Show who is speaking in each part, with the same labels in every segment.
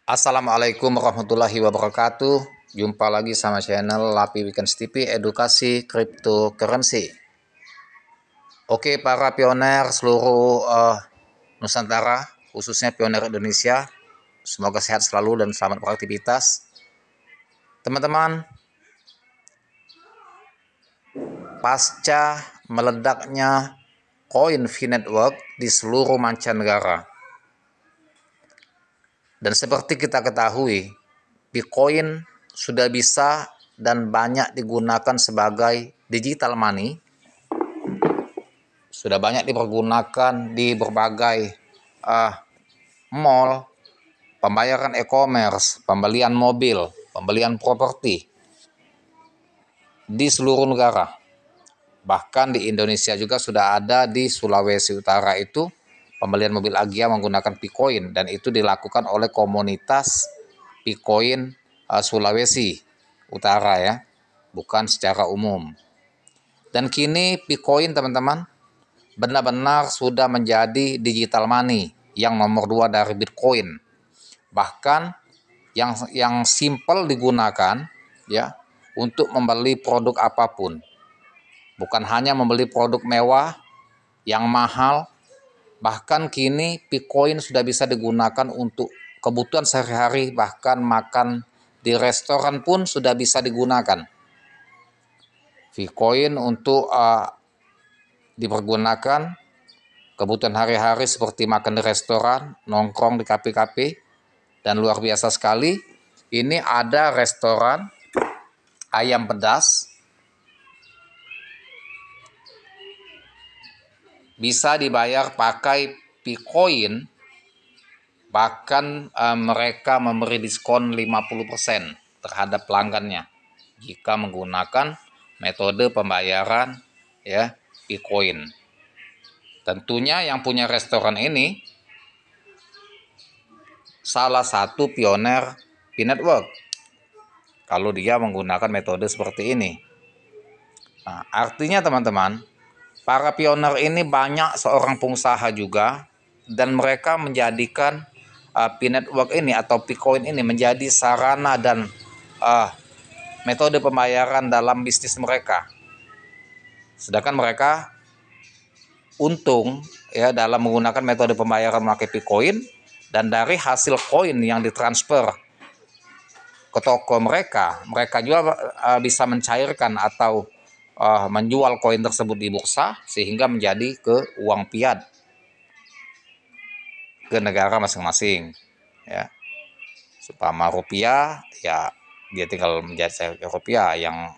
Speaker 1: Assalamualaikum warahmatullahi wabarakatuh. Jumpa lagi sama channel Lapi Weekends TV Edukasi Cryptocurrency. Oke, para pioner seluruh Nusantara, khususnya pioner Indonesia, semoga sehat selalu dan selamat beraktivitas. Teman-teman, pasca meledaknya koin V-Network di seluruh mancanegara, dan seperti kita ketahui, Bitcoin sudah bisa dan banyak digunakan sebagai digital money, sudah banyak dipergunakan di berbagai mall, pembayaran e-commerce, pembelian mobil, pembelian properti di seluruh negara. Bahkan di Indonesia juga sudah ada, di Sulawesi Utara itu pembelian mobil Agya menggunakan Bitcoin, dan itu dilakukan oleh komunitas Bitcoin Sulawesi Utara ya, bukan secara umum. Dan kini Bitcoin, teman-teman, benar-benar sudah menjadi digital money yang nomor 2 dari Bitcoin. Bahkan yang simple digunakan ya untuk membeli produk apapun. Bukan hanya membeli produk mewah yang mahal, bahkan kini Bitcoin sudah bisa digunakan untuk kebutuhan sehari-hari, bahkan makan di restoran pun sudah bisa digunakan. Bitcoin untuk dipergunakan kebutuhan hari-hari seperti makan di restoran, nongkrong di kafe-kafe, dan luar biasa sekali. Ini ada restoran ayam pedas, bisa dibayar pakai Bitcoin, bahkan mereka memberi diskon 50% terhadap pelanggannya jika menggunakan metode pembayaran ya Bitcoin. Tentunya yang punya restoran ini salah satu pioner V-Network kalau dia menggunakan metode seperti ini. Nah, artinya teman-teman, para pioner ini banyak seorang pengusaha juga, dan mereka menjadikan V-Network ini atau Bitcoin ini menjadi sarana dan metode pembayaran dalam bisnis mereka. Sedangkan mereka untung ya dalam menggunakan metode pembayaran memakai Bitcoin, dan dari hasil koin yang ditransfer ke toko mereka juga bisa mencairkan atau menjual koin tersebut di bursa sehingga menjadi ke uang fiat ke negara masing-masing ya. Supaya rupiah ya dia tinggal menjadi rupiah, yang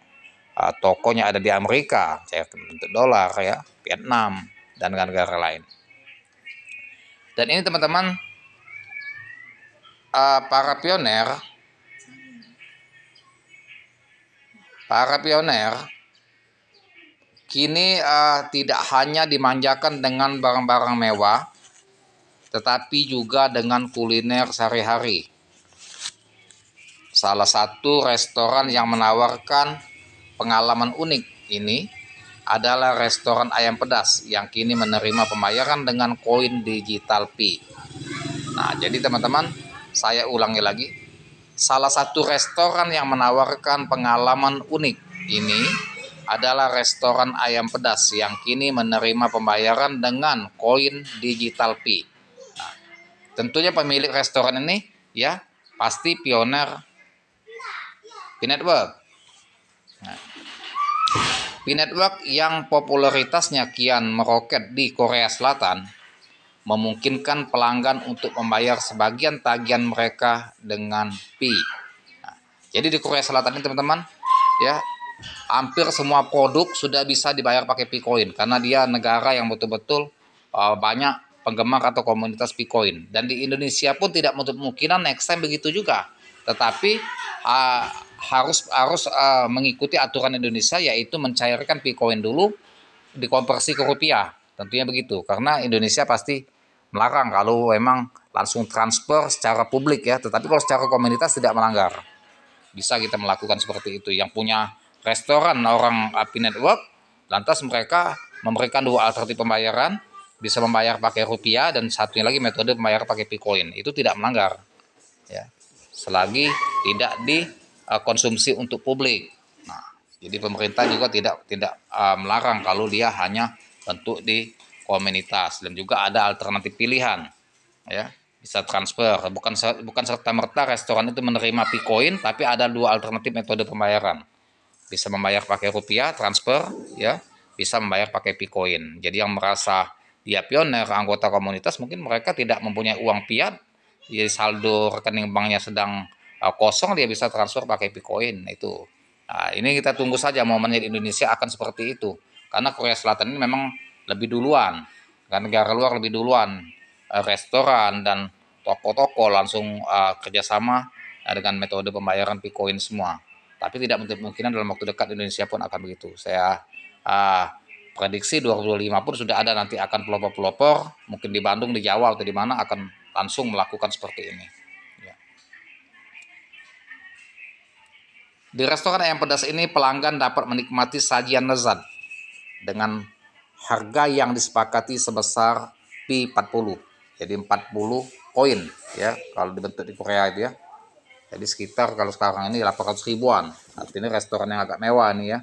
Speaker 1: tokonya ada di Amerika cair bentuk dolar ya, Vietnam dan negara lain. Dan ini teman-teman, para pioner kini tidak hanya dimanjakan dengan barang-barang mewah, tetapi juga dengan kuliner sehari-hari. Salah satu restoran yang menawarkan pengalaman unik ini adalah restoran ayam pedas yang kini menerima pembayaran dengan koin digital Pi. Nah, jadi teman-teman, saya ulangi lagi. Salah satu restoran yang menawarkan pengalaman unik ini adalah restoran ayam pedas yang kini menerima pembayaran dengan koin digital Pi. Nah, tentunya pemilik restoran ini ya pasti pioner V-Network. Nah, V-Network yang popularitasnya kian meroket di Korea Selatan memungkinkan pelanggan untuk membayar sebagian tagihan mereka dengan Pi. Nah, jadi di Korea Selatan ini teman-teman ya, hampir semua produk sudah bisa dibayar pakai Bitcoin karena dia negara yang betul-betul banyak penggemar atau komunitas Bitcoin. Dan di Indonesia pun tidak menutup kemungkinan next time begitu juga. Tetapi harus mengikuti aturan Indonesia, yaitu mencairkan Bitcoin dulu, dikonversi ke rupiah. Tentunya begitu, karena Indonesia pasti melarang kalau memang langsung transfer secara publik ya. Tetapi kalau secara komunitas tidak melanggar, bisa kita melakukan seperti itu. Yang punya restoran orang V-Network, lantas mereka memberikan dua alternatif pembayaran, bisa membayar pakai rupiah dan satunya lagi metode membayar pakai Bitcoin. Itu tidak melanggar ya. selagi tidak dikonsumsi untuk publik. Nah, jadi pemerintah juga tidak melarang kalau dia hanya bentuk di komunitas, dan juga ada alternatif pilihan, ya, bisa transfer, bukan serta merta restoran itu menerima Picoin, tapi ada dua alternatif metode pembayaran, bisa membayar pakai rupiah transfer, ya, bisa membayar pakai Picoin. Jadi yang merasa dia pioner anggota komunitas, mungkin mereka tidak mempunyai uang fiat, jadi saldo rekening banknya sedang kosong, dia bisa transfer pakai Picoin itu. Nah, ini kita tunggu saja momennya di Indonesia akan seperti itu, karena Korea Selatan ini memang lebih duluan, kan, negara luar lebih duluan restoran dan toko-toko langsung kerjasama dengan metode pembayaran Picoin semua. Tapi tidak menutup kemungkinan dalam waktu dekat Indonesia pun akan begitu. Saya prediksi 2025 pun sudah ada nanti akan pelopor-pelopor, mungkin di Bandung, di Jawa, atau di mana akan langsung melakukan seperti ini. Ya. Di restoran ayam pedas ini pelanggan dapat menikmati sajian lezat dengan harga yang disepakati sebesar P40. Jadi 40 koin, ya, kalau dibentuk di Korea itu, ya. Jadi sekitar kalau sekarang ini 800 ribuan. Artinya restoran yang agak mewah nih, ya.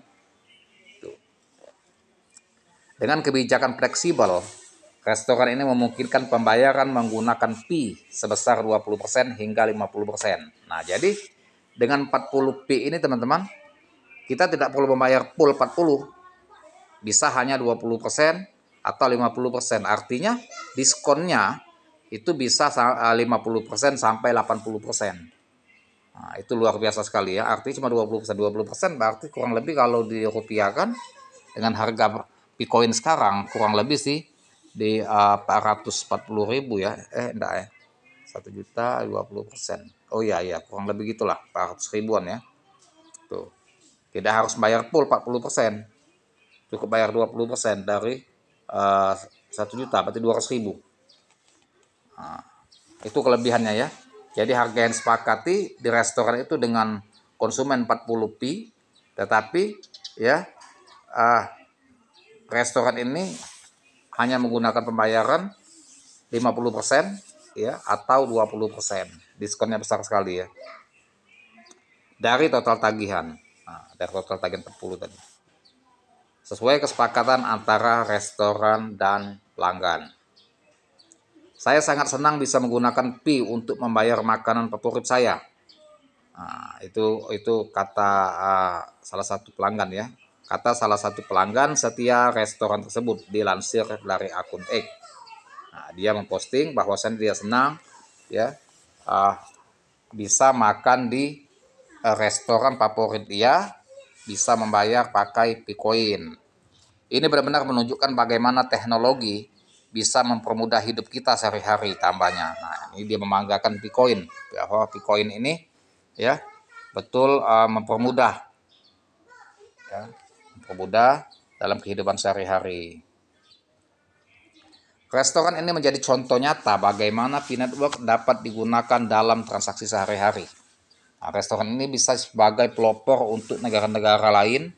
Speaker 1: Dengan kebijakan fleksibel, restoran ini memungkinkan pembayaran menggunakan P sebesar 20% hingga 50%. Nah, jadi dengan 40 P ini teman-teman, kita tidak perlu membayar full 40, bisa hanya 20% atau 50%. Artinya diskonnya itu bisa 50% sampai 80%. Nah, itu luar biasa sekali, ya. Artinya cuma 20%. 20% berarti kurang lebih kalau dirupiahkan dengan harga Bitcoin sekarang kurang lebih sih di 440.000, ya. Enggak, ya. 1.020%. Oh iya, kurang lebih gitulah, 400 ribuan, ya. Tuh. Tidak harus bayar full 40%. Cukup bayar 20% dari 1 juta, berarti 200.000. Nah, itu kelebihannya, ya. Jadi harga yang disepakati di restoran itu dengan konsumen 40 Pi, tetapi, ya, restoran ini hanya menggunakan pembayaran 50%, ya, atau 20%. Diskonnya besar sekali, ya. Dari total tagihan. Nah, dari total tagihan 40 tadi. Sesuai kesepakatan antara restoran dan pelanggan. Saya sangat senang bisa menggunakan Pi untuk membayar makanan favorit saya. Nah, itu kata salah satu pelanggan, ya. Kata salah satu pelanggan setia restoran tersebut dilansir dari akun X. Nah, dia memposting bahwasannya dia senang, ya, bisa makan di restoran favorit dia, bisa membayar pakai Picoin. Ini benar-benar menunjukkan bagaimana teknologi bisa mempermudah hidup kita sehari-hari, tambahnya. Nah, ini dia membanggakan Picoin, bahwa Picoin ini, ya, betul mempermudah, ya, mempermudah dalam kehidupan sehari-hari. Restoran ini menjadi contoh nyata bagaimana P-Network dapat digunakan dalam transaksi sehari-hari. Nah, restoran ini bisa sebagai pelopor untuk negara-negara lain,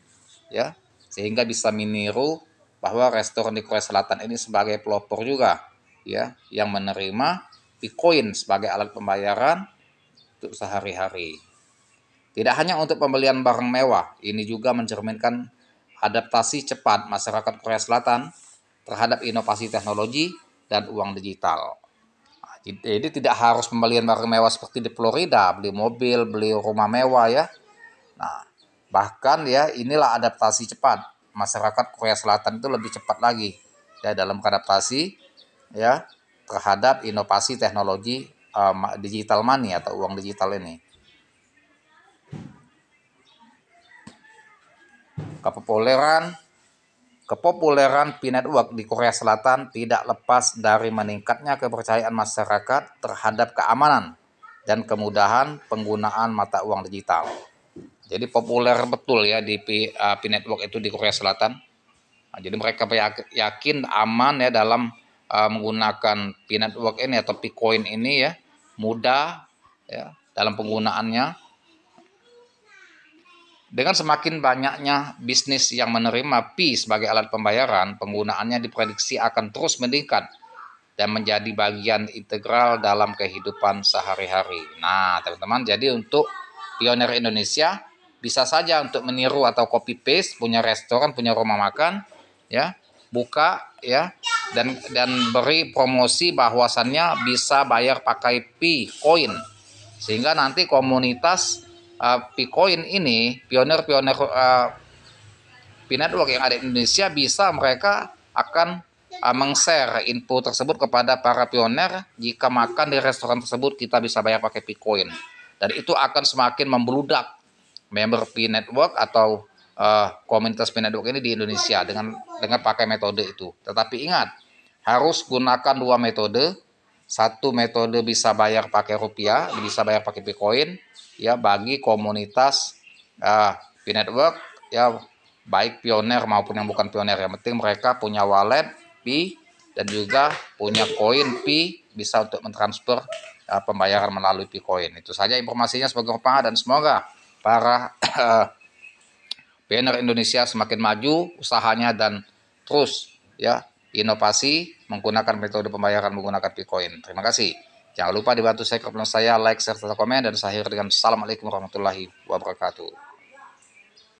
Speaker 1: ya, sehingga bisa meniru bahwa restoran di Korea Selatan ini sebagai pelopor juga, ya, yang menerima Bitcoin sebagai alat pembayaran untuk sehari-hari. Tidak hanya untuk pembelian barang mewah, ini juga mencerminkan adaptasi cepat masyarakat Korea Selatan terhadap inovasi teknologi dan uang digital. Nah, jadi tidak harus pembelian barang mewah seperti di Florida, beli mobil, beli rumah mewah, ya. Nah, bahkan, ya, inilah adaptasi cepat. Masyarakat Korea Selatan itu lebih cepat lagi, ya, dalam adaptasi, ya, terhadap inovasi teknologi digital money atau uang digital ini. Kepopuleran P-Network di Korea Selatan tidak lepas dari meningkatnya kepercayaan masyarakat terhadap keamanan dan kemudahan penggunaan mata uang digital. Jadi populer betul, ya, di P-Network itu di Korea Selatan. Nah, jadi mereka yakin aman, ya, dalam menggunakan P-Network ini atau Picoin ini, ya, mudah, ya, dalam penggunaannya. Dengan semakin banyaknya bisnis yang menerima Pi sebagai alat pembayaran, penggunaannya diprediksi akan terus meningkat dan menjadi bagian integral dalam kehidupan sehari-hari. Nah, teman-teman, jadi untuk pionir Indonesia bisa saja untuk meniru atau copy paste, punya restoran, punya rumah makan, ya, buka, ya, dan beri promosi bahwasannya bisa bayar pakai Picoin, sehingga nanti komunitas Picoin ini, pionir-pionir P-Network yang ada di Indonesia, bisa mereka akan meng-share info tersebut kepada para pionir. Jika makan di restoran tersebut kita bisa bayar pakai Picoin, dan itu akan semakin membludak member P-Network atau komunitas P-Network ini di Indonesia dengan pakai metode itu. Tetapi ingat, harus gunakan dua metode. Satu metode bisa bayar pakai rupiah, bisa bayar pakai Picoin, ya, bagi komunitas P-Network, ya, baik pionir maupun yang bukan pionir. Yang penting mereka punya wallet Pi dan juga punya koin Pi, bisa untuk mentransfer pembayaran melalui Picoin. Itu saja informasinya, semoga bermanfaat dan semoga para pionir Indonesia semakin maju usahanya dan terus, ya, inovasi menggunakan metode pembayaran menggunakan Picoin. Terima kasih. Jangan lupa dibantu subscribe saya, like, share, serta komen, dan saya akhiri dengan Assalamualaikum warahmatullahi wabarakatuh.